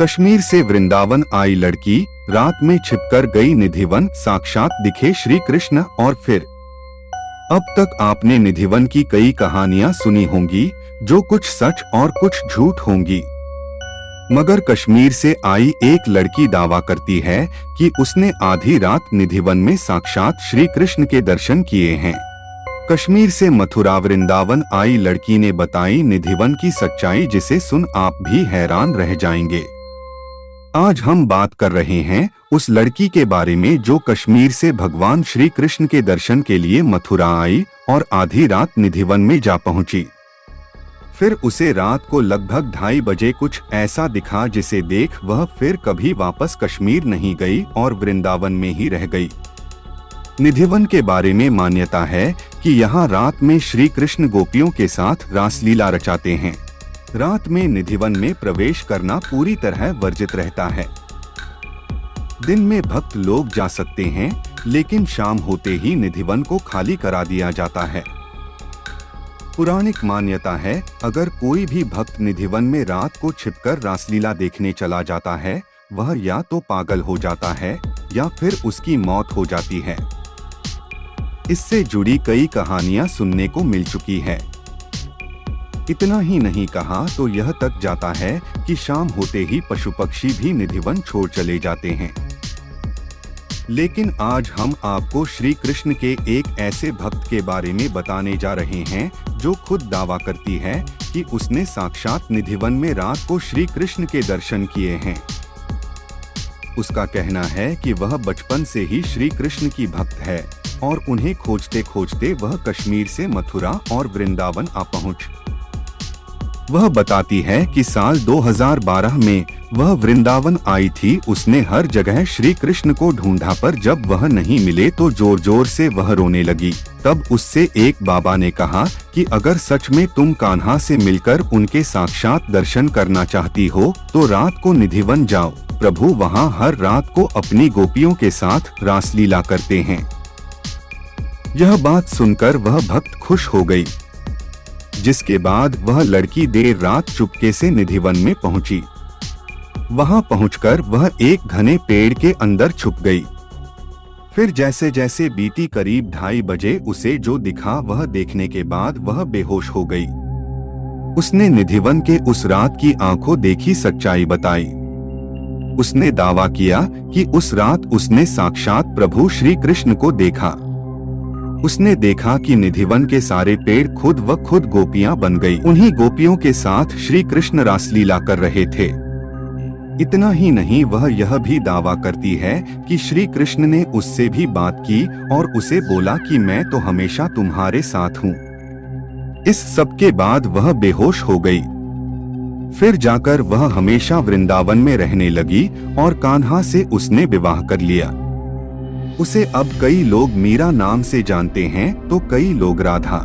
कश्मीर से वृंदावन आई लड़की रात में छिपकर गई निधिवन, साक्षात दिखे श्री कृष्ण। और फिर अब तक आपने निधिवन की कई कहानियां सुनी होंगी, जो कुछ सच और कुछ झूठ होंगी। मगर कश्मीर से आई एक लड़की दावा करती है कि उसने आधी रात निधिवन में साक्षात श्री कृष्ण के दर्शन किए हैं। कश्मीर से मथुरा वृंदावन आई लड़की ने बताई निधिवन की सच्चाई, जिसे सुन आप भी हैरान रह जाएंगे। आज हम बात कर रहे हैं उस लड़की के बारे में जो कश्मीर से भगवान श्री कृष्ण के दर्शन के लिए मथुरा आई और आधी रात निधिवन में जा पहुंची। फिर उसे रात को लगभग 2:30 बजे कुछ ऐसा दिखा जिसे देख वह फिर कभी वापस कश्मीर नहीं गई और वृंदावन में ही रह गई। निधिवन के बारे में मान्यता है कि यहाँ रात में श्री कृष्ण गोपियों के साथ रासलीला रचाते हैं। रात में निधिवन में प्रवेश करना पूरी तरह वर्जित रहता है। दिन में भक्त लोग जा सकते हैं, लेकिन शाम होते ही निधिवन को खाली करा दिया जाता है। पौराणिक मान्यता है, अगर कोई भी भक्त निधिवन में रात को छिपकर रासलीला देखने चला जाता है, वह या तो पागल हो जाता है या फिर उसकी मौत हो जाती है। इससे जुड़ी कई कहानियां सुनने को मिल चुकी है। इतना ही नहीं कहा तो यह तक जाता है कि शाम होते ही पशु पक्षी भी निधिवन छोड़ चले जाते हैं। लेकिन आज हम आपको श्री कृष्ण के एक ऐसे भक्त के बारे में बताने जा रहे हैं जो खुद दावा करती है कि उसने साक्षात निधिवन में रात को श्री कृष्ण के दर्शन किए हैं। उसका कहना है कि वह बचपन से ही श्री कृष्ण की भक्त है और उन्हें खोजते खोजते वह कश्मीर से मथुरा और वृंदावन आ पहुंच। वह बताती है कि साल 2012 में वह वृंदावन आई थी। उसने हर जगह श्री कृष्ण को ढूंढा, पर जब वह नहीं मिले तो जोर जोर से वह रोने लगी। तब उससे एक बाबा ने कहा कि अगर सच में तुम कान्हा से मिलकर उनके साक्षात दर्शन करना चाहती हो तो रात को निधिवन जाओ। प्रभु वहाँ हर रात को अपनी गोपियों के साथ रासलीला करते हैं। यह बात सुनकर वह भक्त खुश हो गई, जिसके बाद वह लड़की देर रात चुपके से निधिवन में पहुंची। वहां पहुंचकर वह एक घने पेड़ के अंदर छुप गई। फिर जैसे जैसे बीती करीब 2:30 बजे उसे जो दिखा वह देखने के बाद वह बेहोश हो गई। उसने निधिवन के उस रात की आंखों देखी सच्चाई बताई। उसने दावा किया कि उस रात उसने साक्षात प्रभु श्री कृष्ण को देखा। उसने देखा कि निधिवन के सारे पेड़ खुद व खुद गोपियां बन गई। उन्हीं गोपियों के साथ श्री कृष्ण रासलीला कर रहे थे। इतना ही नहीं, वह यह भी दावा करती है कि श्री कृष्ण ने उससे भी बात की और उसे बोला कि मैं तो हमेशा तुम्हारे साथ हूँ। इस सब के बाद वह बेहोश हो गई। फिर जाकर वह हमेशा वृंदावन में रहने लगी और कान्हा से उसने विवाह कर लिया। उसे अब कई लोग मीरा नाम से जानते हैं तो कई लोग राधा।